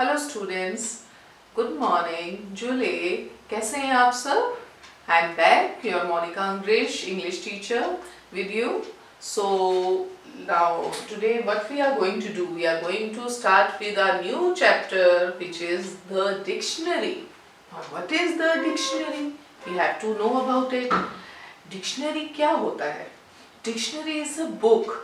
Hello students, good morning. जुले, कैसे हैं आप सब? I am back, your Monica Angrish, English teacher with you. So now today what we are going to do, we are going to start with our new chapter which is the dictionary. Now what is the dictionary? We have to know about it. Dictionary क्या होता है? Dictionary is a book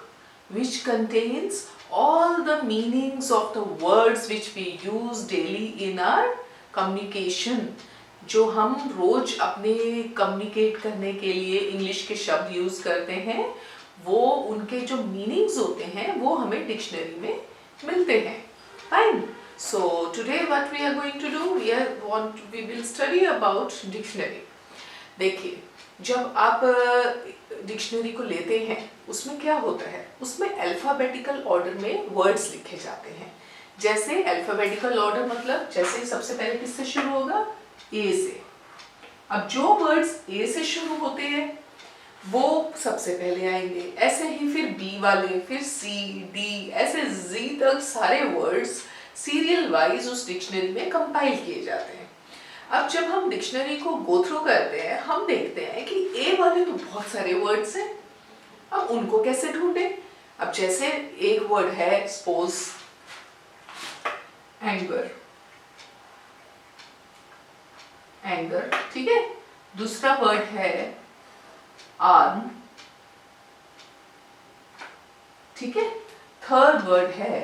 which contains all the meanings of the words which we use daily in our communication. जो हम रोज अपने communicate करने के लिए English के शब्द यूज करते हैं, वो उनके जो मीनिंग्स होते हैं वो हमें डिक्शनरी में मिलते हैं. Fine. So today what we are going to do, we will study about dictionary. देखिए, जब आप डिक्शनरी को लेते हैं उसमें क्या होता है, उसमें अल्फाबेटिकल ऑर्डर में वर्ड्स लिखे जाते हैं. जैसे अल्फाबेटिकल ऑर्डर मतलब जैसे सबसे पहले किससे शुरू होगा, ए से. अब जो वर्ड्स ए से शुरू होते हैं वो सबसे पहले आएंगे. ऐसे ही फिर बी वाले, फिर सी, डी, ऐसे जी तक सारे वर्ड्स सीरियल वाइज उस डिक्शनरी में कंपाइल किए जाते हैं. अब जब हम डिक्शनरी को गो थ्रू करते हैं, हम देखते हैं कि ए वाले तो बहुत सारे वर्ड्स हैं. अब उनको कैसे ढूंढें? अब जैसे एक वर्ड है सपोज एंगर, एंगर, ठीक है. दूसरा वर्ड है आर्म, ठीक है. थर्ड वर्ड है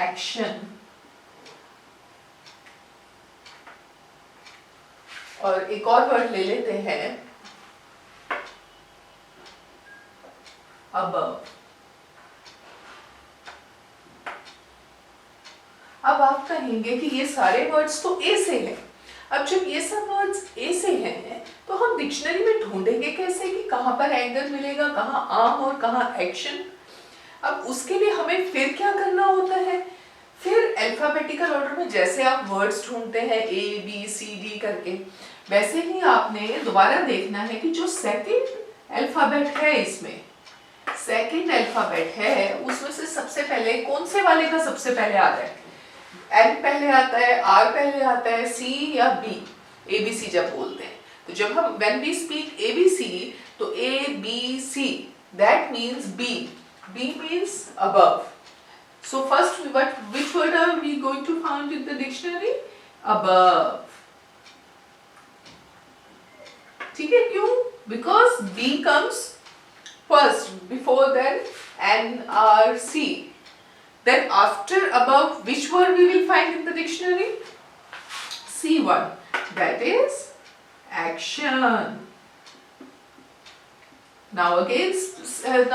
एक्शन, और एक और वर्ड ले लेते हैं above. अब आप कहेंगे कि ये सारे वर्ड्स तो ए से हैं. अब जब ये सब वर्ड्स ए से हैं तो हम डिक्शनरी में ढूंढेंगे कैसे कि कहाँ पर एंगर मिलेगा, कहाँ आर्म और कहाँ एक्शन. अब उसके लिए हमें फिर क्या करना होता है, फिर अल्फाबेटिकल ऑर्डर में जैसे आप वर्ड्स ढूंढते हैं ए बी सी डी करके, वैसे ही आपने दोबारा देखना है कि जो सेकंड अल्फाबेट है, इसमें सेकंड अल्फाबेट है, उसमें से सबसे पहले कौन से वाले का सबसे पहले आता है. एन पहले आता है, आर पहले आता है, सी या बी. ए बी सी जब बोलते हैं तो जब हम when we speak A B C तो A B C that means B. B means above. So first which word are we going to find in the dictionary? Above. ठीक है, क्यों? Because B comes first, before then N, R, C. Then after above, which word we will find in the dictionary? C1. That is action. Now again,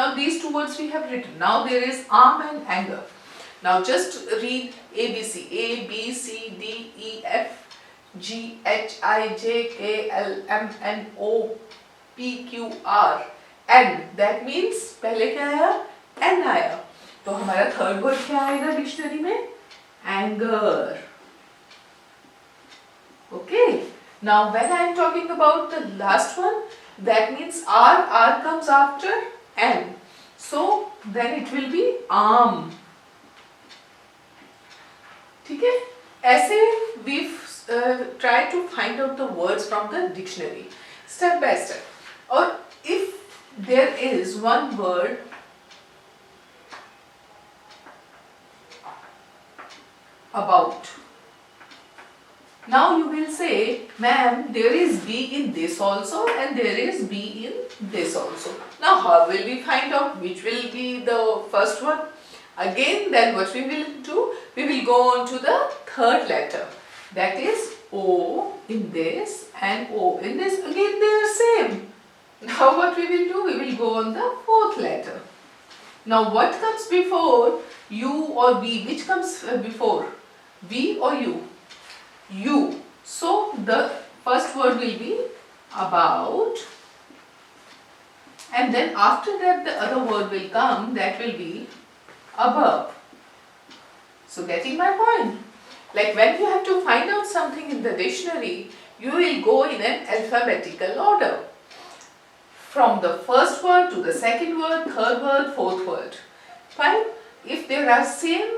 now these two words we have written. Now there is arm and anger. Now just read ABC. A, B, C, D, E, F, G, H, I, J, K, L, M, N, O, P, Q, R, N. That means पहले क्या आया? N आया. तो हमारा third word क्या आएगा dictionary में? Anger. Okay. Now when I am talking about the last one, that means R. R comes after N. So then it will be arm. ठीक है? ऐसे we try to find out the words from the dictionary step by step. Or if there is one word about, now you will say, ma'am, there is B in this also and there is B in this also. Now how will we find out which will be the first one? Again, then what we will do, we will go on to the third letter. That is O in this and O in this. Again they are same. Now what we will do, we will go on the fourth letter. Now what comes before U or V? Which comes before? V or U? U. So the first word will be about, and then after that the other word will come, that will be above. So getting my point? Like when you have to find out something in the dictionary, you will go in an alphabetical order. From the first word to the second word, third word, fourth word. Fine? if there are same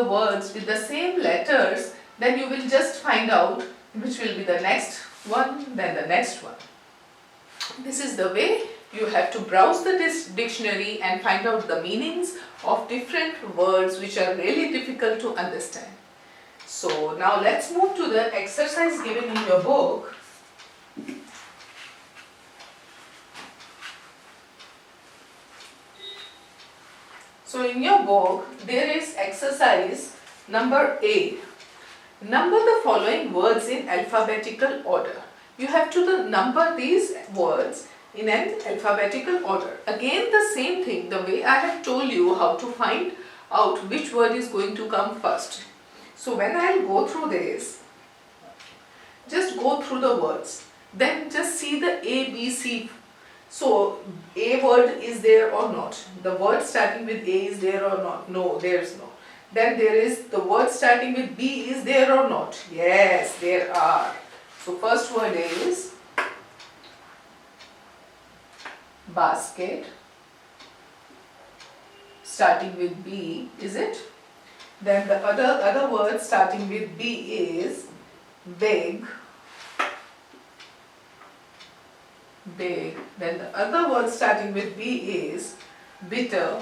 words with the same letters, then you will just find out which will be the next one, then the next one. This is the way you have to browse the dictionary and find out the meanings of different words which are really difficult to understand. So now let's move to the exercise given in your book. So in your book there is exercise number A. Number the following words in alphabetical order. You have to number these words in an alphabetical order. Again the same thing, the way I have told you how to find out which word is going to come first. So when I will go through this, just go through the words. Then just see the A, B, C. So A word is there or not? The word starting with A is there or not? No, there is no. Then there is the word starting with B is there or not? Yes, there are. So first word is basket, starting with B, is it? Then the other word starting with B is big, big. Then the other word starting with B is bitter,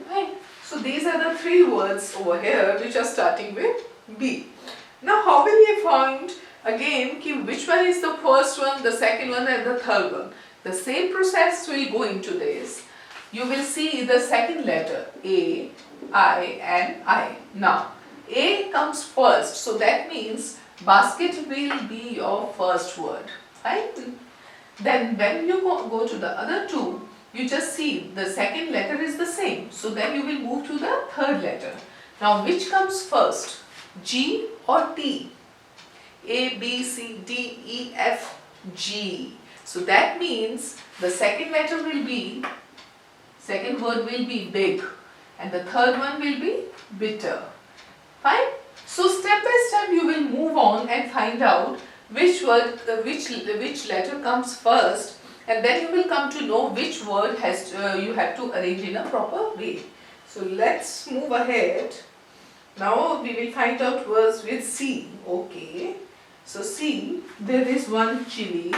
right? So these are the three words over here which are starting with B. Now how will you find again which one is the first one, the second one and the third one? The same process will go into this. You will see the second letter A, I and I. Now A comes first, so that means basket will be your first word, right? Then when you go to the other two, you just see the second letter is the same. So then you will move to the third letter. Now which comes first? G or T? A, B, C, D, E, F, G. So that means the second letter will be, second word will be big and the third one will be bitter. Fine? So step by step you will move on and find out which word, which letter comes first, and then you will come to know which word has you have to arrange in a proper way. So let's move ahead. Now we will find out words with C. Okay. So C, there is one chili.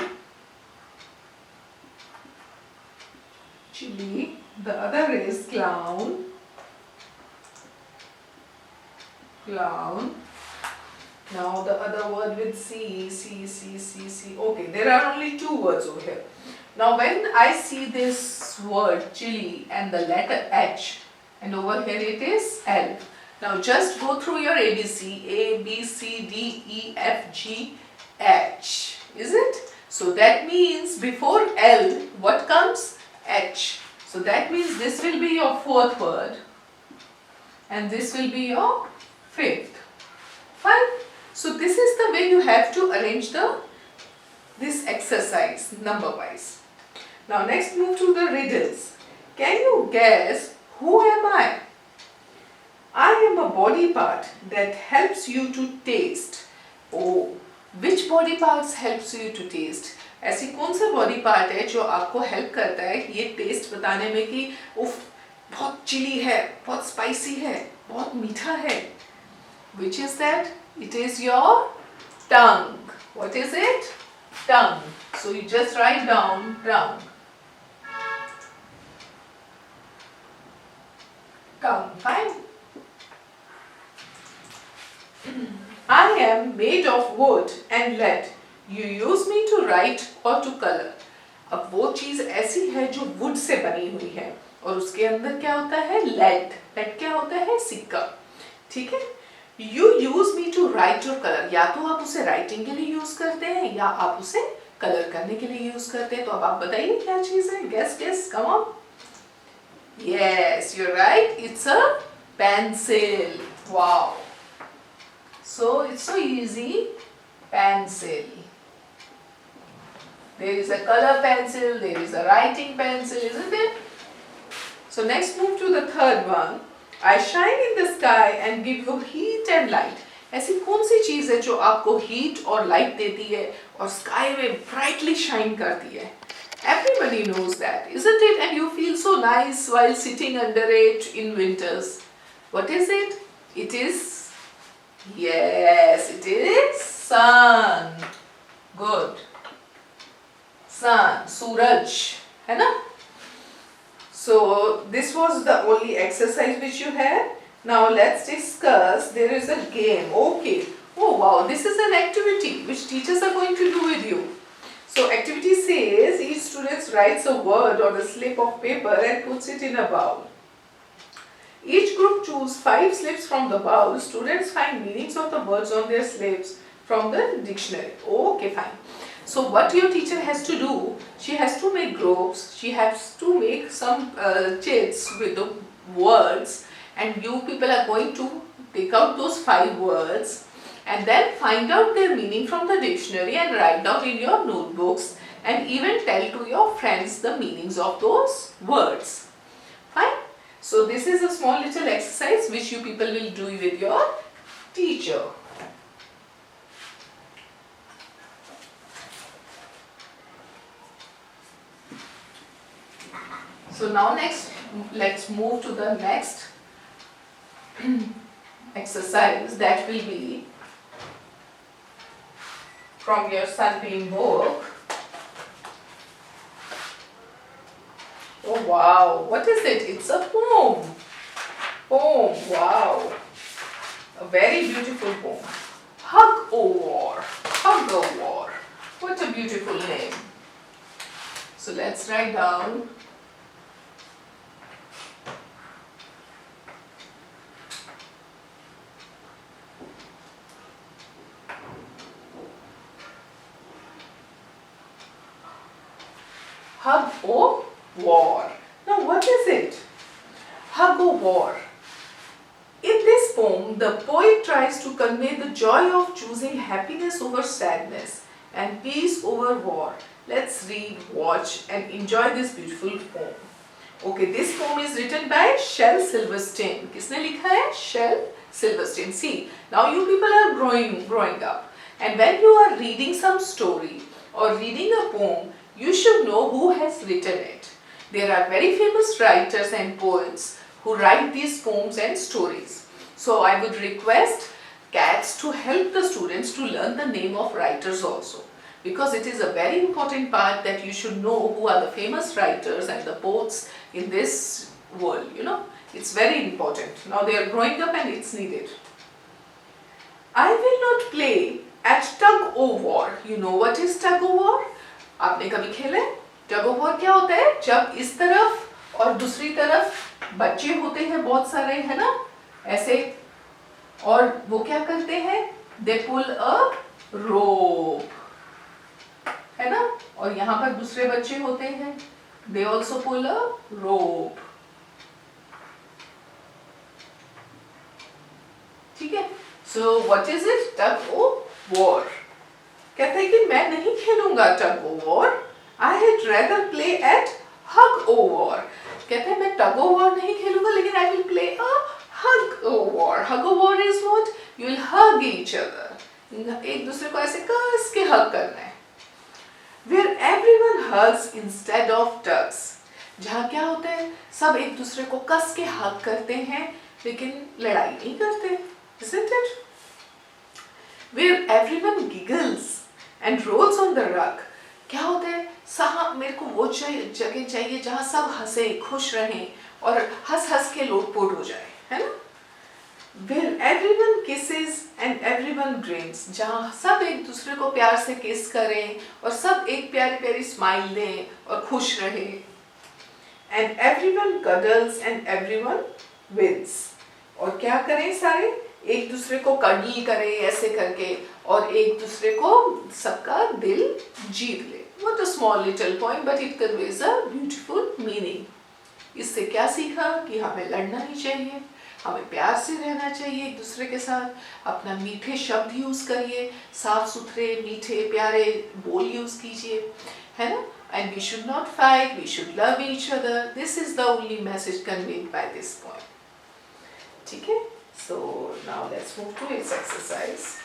Chili. The other is clown. Clown. Now the other word with C. Okay, there are only two words over here. Now when I see this word chili and the letter H, and over here it is L. Now just go through your ABC. A, B, C, D, E, F, G, H. Is it? So that means before L, what comes? H. So that means this will be your fourth word. And this will be your fifth. Fine? So this is the way you have to arrange this exercise number wise. Now next move to the riddles. Can you guess who am I? I am a body part that helps you to taste. Oh, which body parts helps you to taste? ऐसी कौन सा body part है जो आपको help करता है ये taste बताने में कि उफ बहुत chili है, बहुत spicy है, बहुत मीठा है? Which is that? It is your tongue. What is it? Tongue. So you just write down tongue. Tongue. Fine. I am made of wood and lead. You use me to write or to color. अब वो चीज ऐसी है जो wood से बनी हुई है और उसके अंदर क्या होता है? lead. lead क्या होता है? सिक्का. ठीक है? You use me to write or color. या तो आप उसे writing के लिए use करते हैं या आप उसे color करने के लिए use करते हैं. तो अब आप बताइए क्या चीज है? Guess. Come on. Yes, you're right. It's a pencil. Wow. So it's so easy. Pencil. There is a color pencil, there is a writing pencil, isn't it? So next move to the third one. I shine in the sky and give you heat and light. ऐसी कौन सी चीज़ है जो आपको heat और light देती है और sky में brightly shine करती है? Everybody knows that, isn't it? And you feel so nice while sitting under it in winters. What is it? It is, yes, it is sun. Good. Sun, Suraj, है ना? So this was the only exercise which you had. Now let's discuss. There is a game. Okay. Oh wow, this is an activity which teachers are going to do with you. So activity says each student writes a word on a slip of paper and puts it in a bowl. Each group choose 5 slips from the bowl. Students find meanings of the words on their slips from the dictionary. Okay, fine. So what your teacher has to do, she has to make groups, she has to make some chits with the words, and you people are going to take out those 5 words and then find out their meaning from the dictionary and write down in your notebooks and even tell to your friends the meanings of those words. Fine? So this is a small little exercise which you people will do with your teacher. So now next, let's move to the next exercise that will be from your Sunbeam book. Oh wow, what is it? It's a poem. Poem, wow. A very beautiful poem. Hug O War. Hug O War. What a beautiful name. So let's write down. Hug O War. Now what is it? Hug O War. In this poem, the poet tries to convey the joy of choosing happiness over sadness and peace over war. Let's read, watch and enjoy this beautiful poem. Okay, this poem is written by Shel Silverstein. किसने लिखा है? Shel Silverstein. See, now you people are growing up, and when you are reading some story or reading a poem, you should know who has written it. There are very famous writers and poets who write these poems and stories. So I would request cats to help the students to learn the name of writers also, because it is a very important part that you should know who are the famous writers and the poets in this world, you know. It's very important. Now they are growing up and it's needed. I will not play at tug o war. You know what is tug o war? आपने कभी खेले? Tug of war क्या होता है? जब इस तरफ और दूसरी तरफ बच्चे होते हैं बहुत सारे, है ना, ऐसे, और वो क्या करते हैं? They pull a rope, है ना, और यहाँ पर दूसरे बच्चे होते हैं, they also pull a rope. ठीक है? So what is it? Tug of war. कहता है कि मैं नहीं खेलूंगा tug o war. I had rather play at hug o war. कहता है मैं टग ओ वॉर नहीं खेलूंगा, लेकिन I will play a hug o war. Hug o war is what? You will hug each other. एक दूसरे को ऐसे कस के हग करना है. Where everyone hugs instead of tugs. जहाँ क्या होता है? सब एक दूसरे को कस के हग करते हैं, लेकिन लड़ाई नहीं करते. Isn't it? Where everyone giggles and rolls on the rug. क्या होता है? मेरे को वो जगह चाहिए जहाँ सब हंसे, खुश रहें और हंस हंस के लोटपोट हो जाए, है ना? Where everyone kisses and everyone grins. जहाँ सब एक दूसरे को प्यार से किस करें और सब एक प्यारी प्यारी स्माइल दें और खुश रहे. And everyone cuddles and everyone wins. और क्या करें सारे? एक दूसरे को कडल करे ऐसे करके और एक दूसरे को सबका दिल जीत ले. What a small little poem, but it conveys a beautiful meaning. इससे क्या सीखा? कि हमें लड़ना नहीं चाहिए, हमें प्यार से रहना चाहिए एक दूसरे के साथ. अपना मीठे शब्द यूज करिए, साफ सुथरे मीठे प्यारे बोल यूज कीजिए, है ना? And we should not fight, we should love each other. This is the only message conveyed by this poem. ठीक है? So now let's move to its exercise.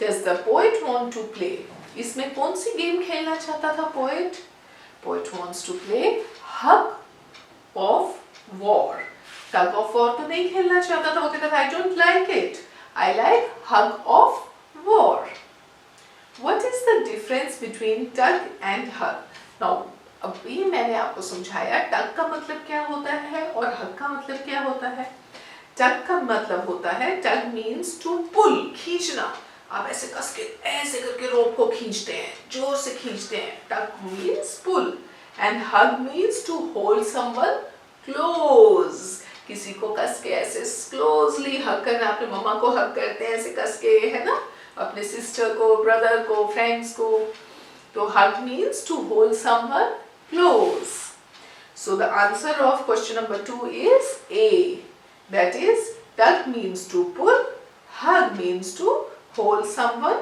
does the poet want to play? इसमें कौन सी game खेलना चाहता था poet? Poet wants to play hug of war. Tug of war तो नहीं खेलना चाहता था, वो कहता था I don't like it. I like hug of war. What is the difference between tug and hug? Now, अभी मैंने आपको समझाया tug का मतलब क्या होता है और hug का मतलब क्या होता है. Tug का मतलब होता है, tug means to pull, खींचना. आप ऐसे कस के ऐसे करके रोप को खींचते हैं, जोर से खींचते हैं. Tug means pull and hug means to hold someone close. किसी को कस के ऐसे closely hug करना. अपने मम्मा को hug करते हैं ऐसे कस के, है ना, अपने सिस्टर को, ब्रदर को, फ्रेंड्स को. तो hug means to hold someone close. So the answer of question number 2 is A. That is, tug means to pull, hug means to hold someone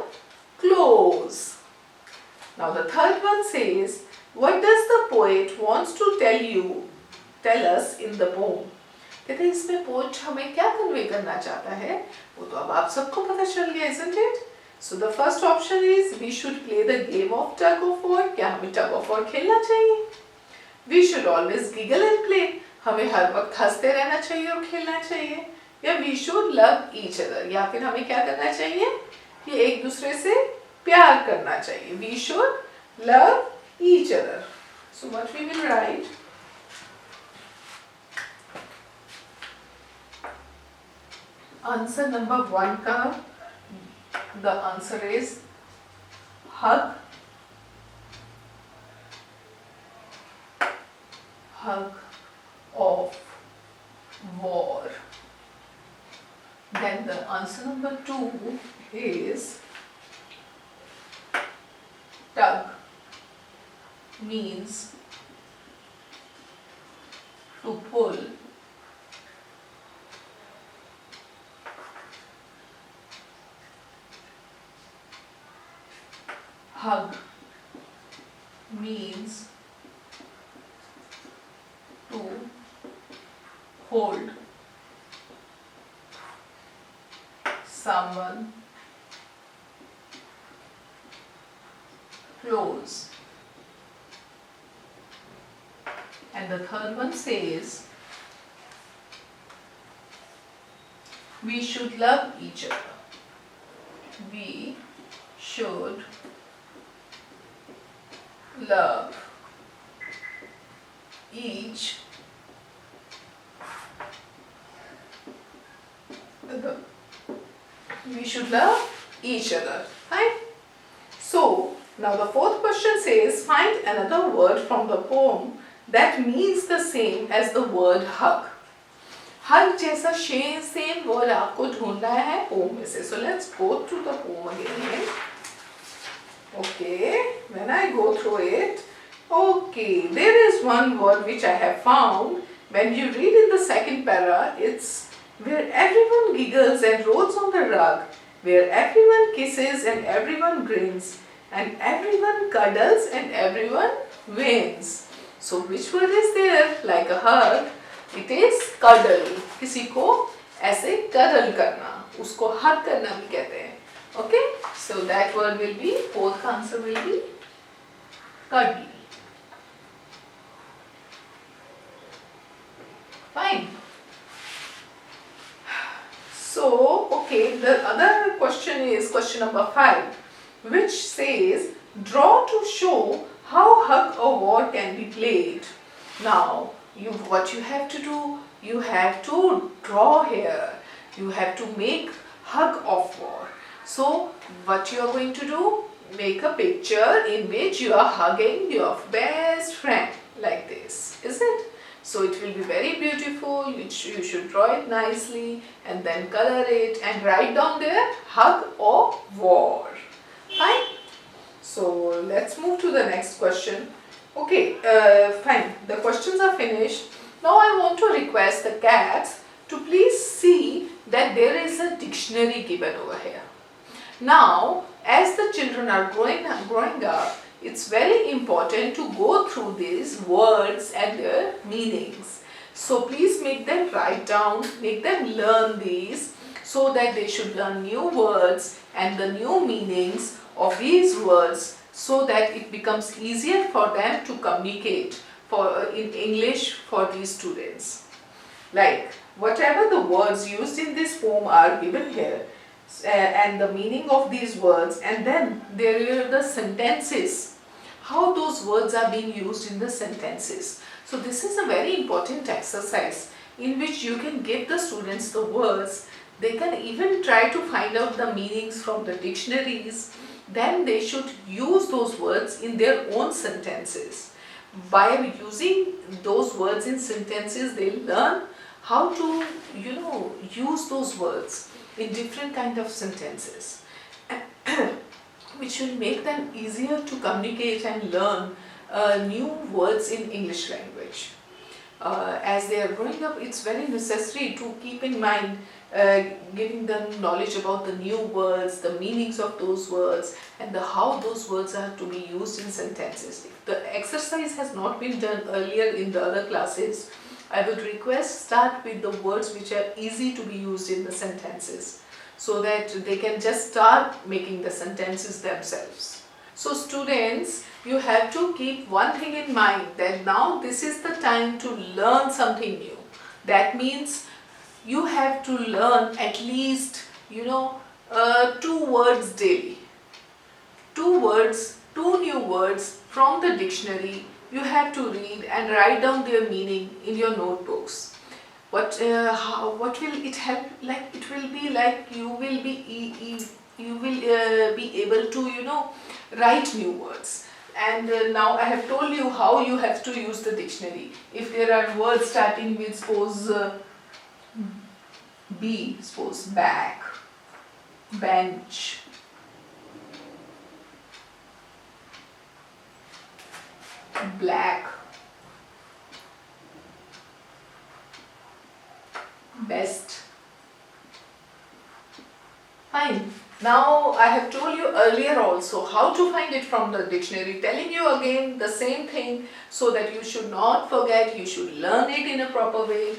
close. Now the third one says, what does the poet wants to tell us in the poem? कहते हैं इसमें poet हमें क्या convey करना चाहता है, वो तो अब आप सबको पता चल गया, isn't it? So the first option is we should play the game of tug of war. क्या हमें tug of war खेलना चाहिए? We should always giggle and play. हमें हर वक्त हंसते रहना चाहिए और खेलना चाहिए. या we should love each other. या फिर हमें क्या करना चाहिए? ये एक दूसरे से प्यार करना चाहिए. We should love each other. So what we will write? Answer number 1 का the answer is hug of war. Then the answer number 2 is tug means to pull, hug means to hold someone close. And the third one says we should love each other. We should love each other. We should love each other. Right? So now the fourth question says find another word from the poem that means the same as the word hug. Hug जैसा same word आपको ढूंढना है poem में से. So let's go through the poem again. Okay, when I go through it, okay, there is one word which I have found. When you read in the second para, it's where everyone giggles and rolls on the rug, where everyone kisses and everyone grins, and everyone cuddles and everyone wins. So which word is there? Like a hug, it is cuddle. किसी को ऐसे cuddle करना, उसको hug करना भी कहते हैं. Okay, so that word will be, fourth answer will be cuddle. Fine. So, okay, the other question is question number 5, which says draw to show how hug or war can be played. Now, what you have to do, you have to draw here. You have to make hug of war. So, what you are going to do? Make a picture in which you are hugging your best friend like this, is it? So, it will be very beautiful. You should draw it nicely and then color it and write down there hug or war. Fine. So, let's move to the next question. Okay, fine. The questions are finished. Now, I want to request the cats to please see that there is a dictionary given over here. Now, as the children are growing up, it's very important to go through these words and their meanings. So, please make them write down, make them learn these so that they should learn new words and the new meanings of these words, so that it becomes easier for them to communicate in English for these students. Like whatever the words used in this poem are given here, and the meaning of these words, and then there are the sentences, how those words are being used in the sentences. So this is a very important exercise in which you can give the students the words. They can even try to find out the meanings from the dictionaries. Then they should use those words in their own sentences. By using those words in sentences, they learn how to, use those words in different kind of sentences, which will make them easier to communicate and learn new words in English language. As they are growing up, it's very necessary to keep in mind giving them knowledge about the new words, the meanings of those words, and how those words are to be used in sentences. If the exercise has not been done earlier in the other classes, I would request start with the words which are easy to be used in the sentences, so that they can just start making the sentences themselves. So students, you have to keep one thing in mind, that now this is the time to learn something new. That means you have to learn at least 2 words daily. 2 new words from the dictionary you have to read and write down their meaning in your notebooks. What will it help? Like, it will be like you will be able to write new words. And now I have told you how you have to use the dictionary. If there are words starting with suppose B, suppose back, bench, black, best. Fine. Now I have told you earlier also how to find it from the dictionary, telling you again the same thing, so that you should not forget, you should learn it in a proper way.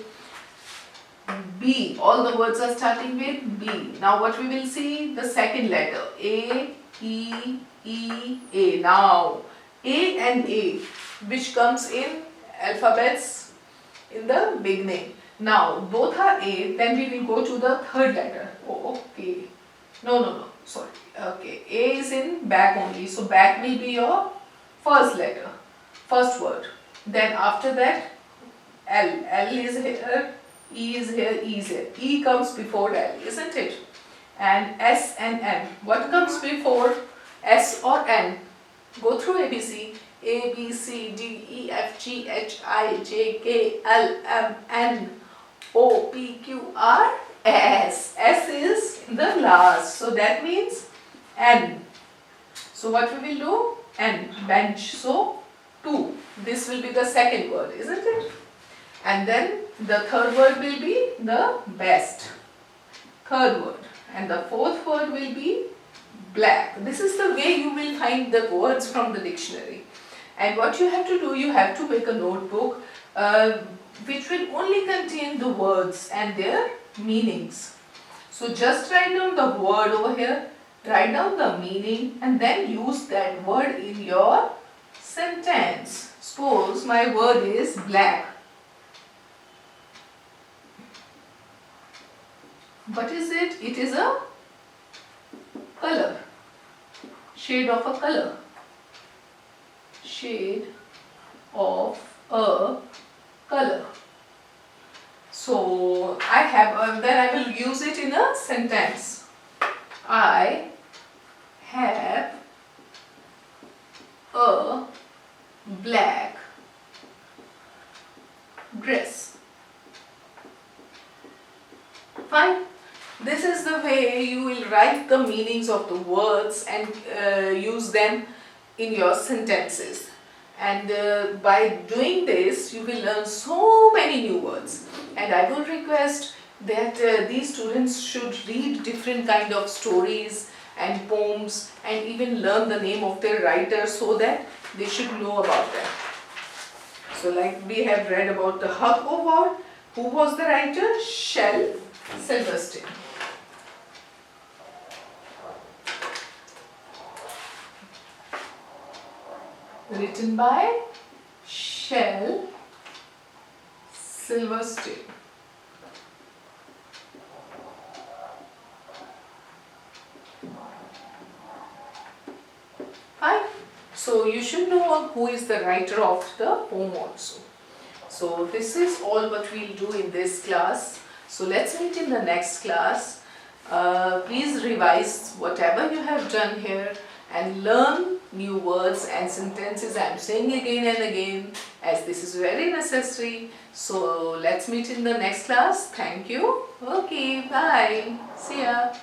B, all the words are starting with B. Now what we will see, the second letter, A, E, E, A. Now A and A, which comes in alphabets in the beginning. Now both are A, then we will go to the third letter. Oh, okay. No, sorry. Okay, A is in back only, so back will be your first letter, first word. Then after that, L. L is here, E is here, E is here. E comes before L, isn't it? And S and N. What comes before S or N? Go through ABC. A, B, C, D, E, F, G, H, I, J, K, L, M, N, O, P, Q, R, S. S is the last. So that means N. So what we will do? N. Bench. So 2. This will be the second word, isn't it? And then the third word will be the best. Third word. And the fourth word will be black. This is the way you will find the words from the dictionary. And what you have to do, you have to make a notebook which will only contain the words and their meanings. So just write down the word over here, write down the meaning, and then use that word in your sentence. Suppose my word is black. What is it? It is a color, shade of a color, shade of a color. So I have, then I will use it in a sentence. I have a black dress. Fine. This is the way you will write the meanings of the words and use them in your sentences. And by doing this, you will learn so many new words. And I would request that these students should read different kind of stories and poems and even learn the name of their writer, so that they should know about them. So like we have read about the Hug Award. Who was the writer? Shel Silverstein. written by Shell Silverstein. Fine. So you should know who is the writer of the poem also. So this is all what we'll do in this class. So let's meet in the next class. Please revise whatever you have done here and learn new words and sentences. I am saying again and again as this is very necessary. So let's meet in the next class. Thank you. Okay, bye. See ya.